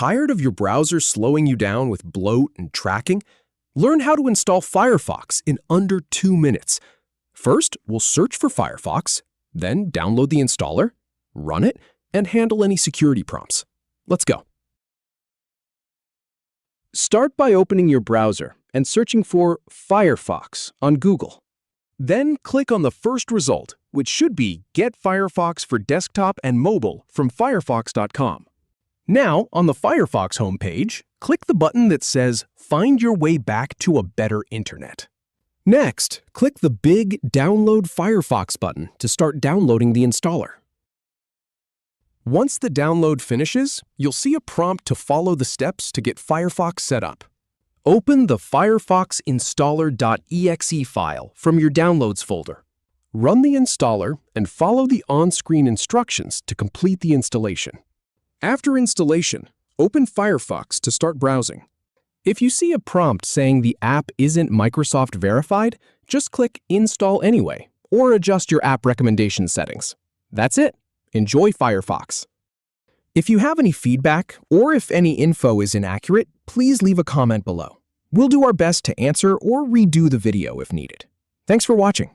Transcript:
Tired of your browser slowing you down with bloat and tracking? Learn how to install Firefox in under 2 minutes. First, we'll search for Firefox, then download the installer, run it, and handle any security prompts. Let's go. Start by opening your browser and searching for Firefox on Google. Then click on the first result, which should be Get Firefox for Desktop and Mobile from Firefox.com. Now, on the Firefox homepage, click the button that says Find Your Way Back to a Better Internet. Next, click the big Download Firefox button to start downloading the installer. Once the download finishes, you'll see a prompt to follow the steps to get Firefox set up. Open the Firefox installer.exe file from your Downloads folder. Run the installer and follow the on-screen instructions to complete the installation. After installation, open Firefox to start browsing. If you see a prompt saying the app isn't Microsoft verified, just click Install Anyway or adjust your app recommendation settings. That's it. Enjoy Firefox. If you have any feedback or if any info is inaccurate, please leave a comment below. We'll do our best to answer or redo the video if needed. Thanks for watching.